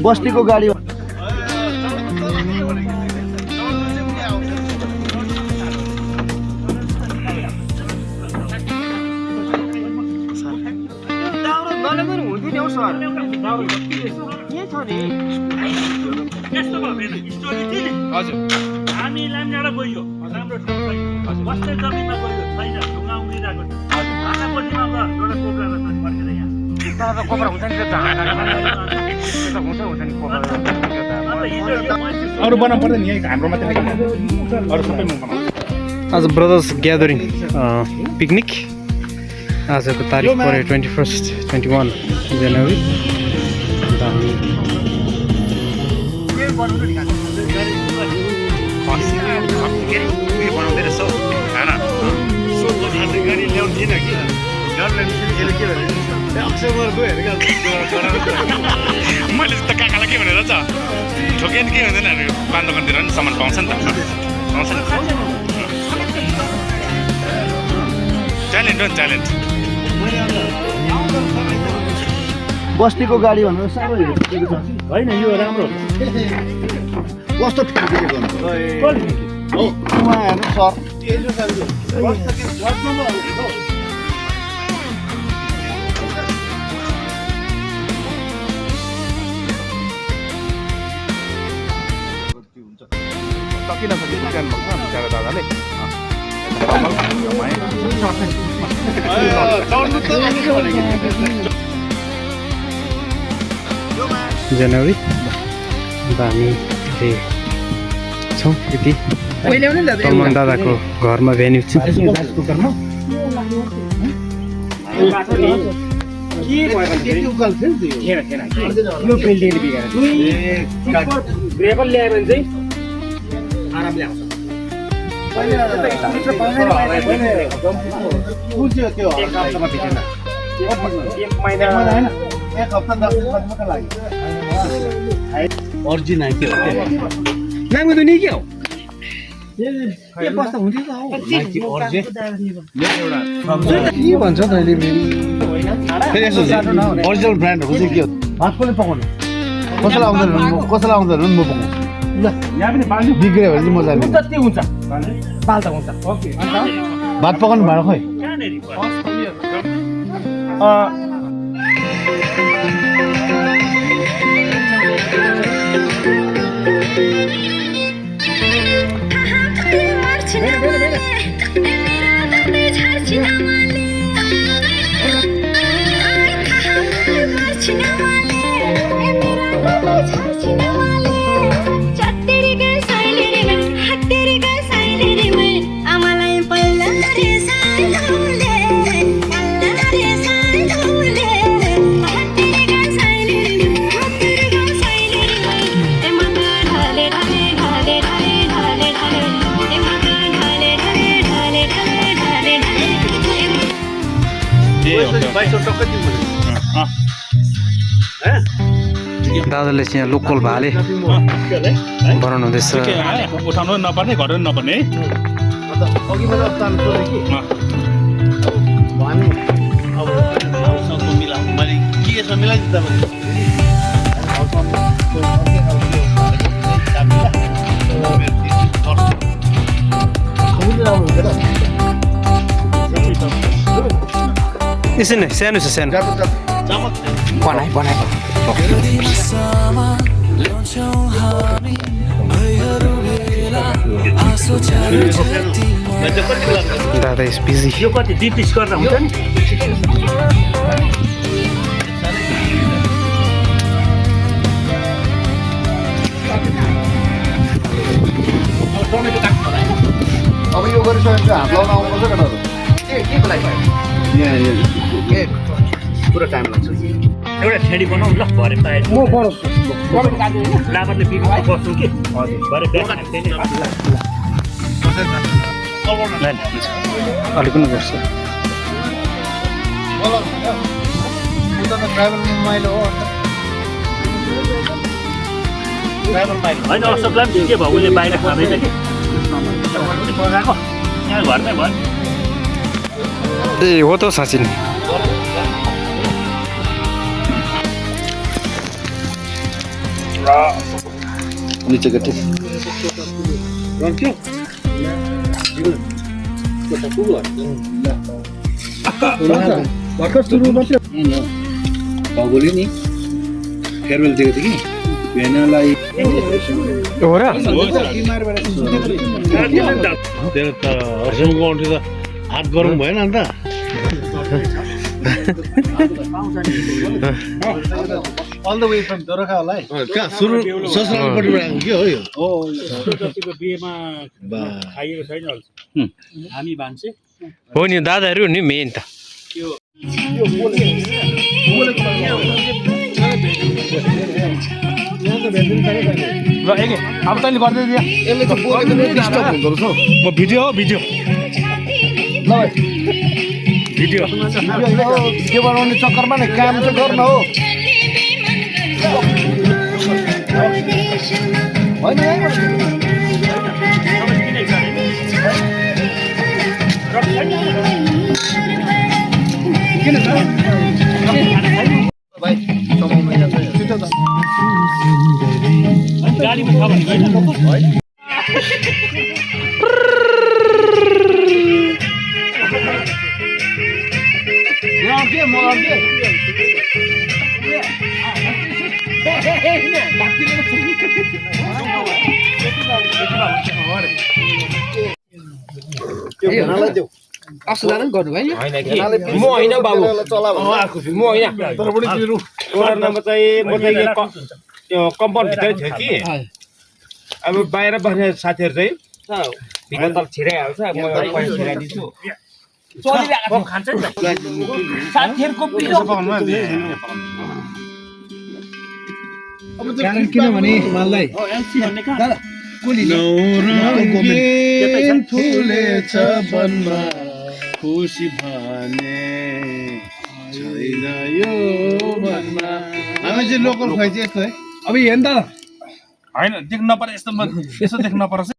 बस्तीको गाडी हामीलाई एउटा गयो राम्रो ठाउँ छैन बस्ने जमिनमा गयो छैन ढुङ्गा उम्रिरहेको छ आँखापट्टिमा एउटा कोब्रा पर्दैन यहाँ तर कोब्रा हुन्छ नि त्यो हुन्छ नि कोब्रा अरू बनाउनु पर्दैन नि हाम्रो मात्रै अरू सबैमा बनाउनु आज ब्रदर्स ग्यादरिङ पिकनिक आजको तारिक पऱ्यो 21 जनवरी मैले त काकालाई के भनेर छ ठोके के हुँदैन पान दोकानतिर पनि सामान पाउँछ नि त पाउँछ नि ट्यालेन्ट हो नि ट्यालेन्ट बस्तीको गाडी भनेर साह्रो होइन यो राम्रो कस्तो ठिक हो हेर्नु सर सकिन सकेको बिहान भन्छ बिचारा दादाले जनवरी हामी छौँ यति तमन दादाको घरमा भेन्यू छ आरामले आउँछ ओरिजिनल ब्रान्डहरु चाहिँ के हो भात पनि पकाउनु कसैलाई आउँदैन म पकाउँछु ल यहाँ पनि बाल्नु बिग्रियो भने चाहिँ मजाले जति हुन्छ बाल्दा हुन्छ ओके भात पकाउनु भाँडा खै दादाले चाहिँ लोकल भाले बनाउनु हुँदैछ उठाउनु नपर्ने घटाउनु नपर्ने यसै नै सानो छ सानो बनाए दादा इज बिजी यो कति 2 पिस गर्दा हुन्छ नि अब यो गरिसकेपछि हात लाउन आउनुपर्छ केटाहरू के को लागि यहाँ पुरा टाइम लाग्छ एउटा छेडी बनाऊ ल भरे पाए म बनाउँछु लाबरले बिग्रिनु बस्छु कि हजुर भरे अलिक पनि गर्छ होइन अशोकलाई पनि के भयो उसले बाहिर खाँदैछ कि पकाएको यहाँ घरमै भयो ए हो त साँच्ची नीचे के ठीक भर्खर सुरु मात्रै भगोली नि फेयरवेल दिएको थियो कि भेनालाई हो र तेरो त हर्षमुखको अन्ठी त हात गरौँ भएन अन्त all the way from Dorakha होला है कहाँ सुरु ससुरालपट्टिबाट आएको के हो यो जतिको बिहेमा खाइएको छैन हामी भान्से हो नि दादाहरू नि मेन त ल एके अब तैँले गर्दै दिया यसले त बोलेको नै डिस्टर्ब हुँदो रहेछ म भिडियो ल भाइ भिडियो के बनाउने चक्करमा नि काम चाहिँ गर्न हो गाडीमा छ भने कम्पाउन्ड भित्रै थियो कि अब बाहिर बस्ने साथीहरू चाहिँ भित्र छिराइहाल्छ म पैसा छिराइदिन्छु किनभने माललाई फुलेछ वनमा खुसी भने छैन यो वनमा हामी चाहिँ लोकल खुवाइ चाहिँ यस्तो है अब हेर्नु त होइन देख्नु नपरे यस्तो यसो देख्नु नपर्छ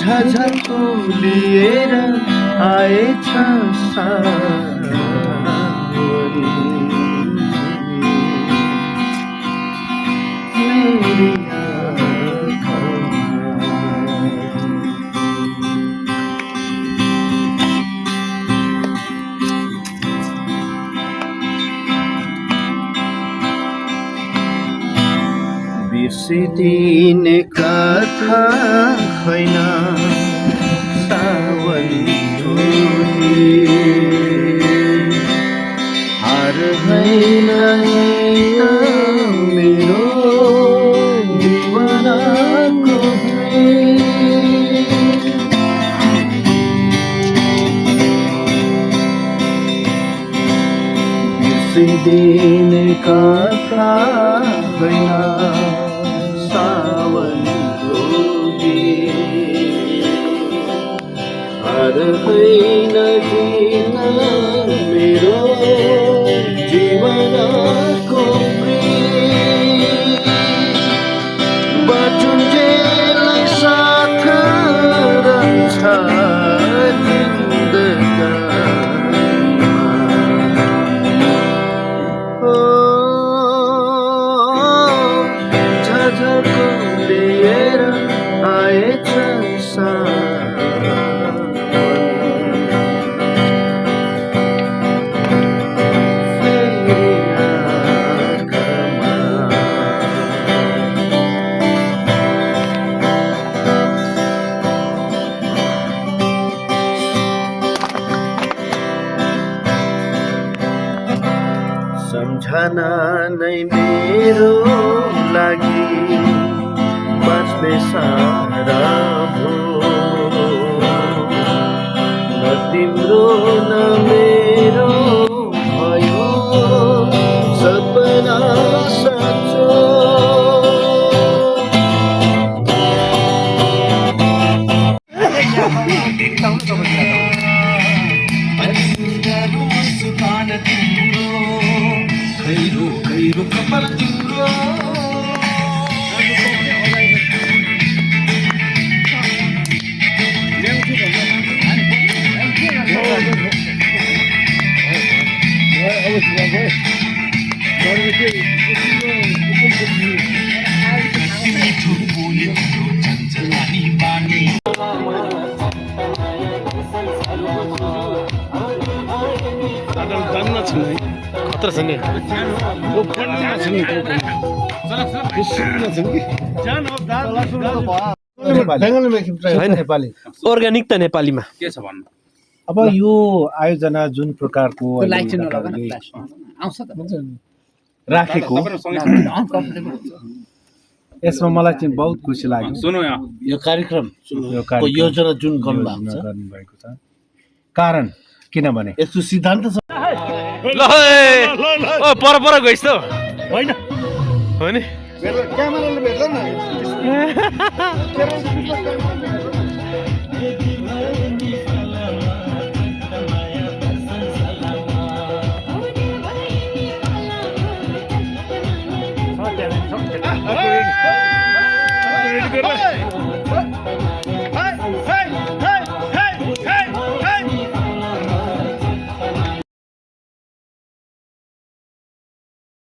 झझको लिएर आएछ बिर्सिदिने कथा होइन सावन हार होइन मेरो जीवनको दिने कथा गएन सावनको हार होइन दिन मेरो जीवनको बाटुन्जेलाई साथ रहन्छ जिन्दगानीमा झझको लिएर आएछ सम्झना नै मेरो लागि बाँच्ने सारा भो न तिम्रो न मेरो भयो सपना साँचो खैरो कपाल तिम्रो खतरा छ नि नेपाली अर्ग्यानिक त नेपालीमा के छ भन्नु अब यो आयोजना जुन प्रकारको राखेको यसमा मलाई चाहिँ बहुत खुसी लाग्यो सुन्नु यहाँ यो कार्यक्रमको योजना जुन गर्नुभएको छ कारण किनभने यसको सिद्धान्त छ ल ओ पर गइस् त होइन हो नि क्यामेराले भेट्छ न Ready,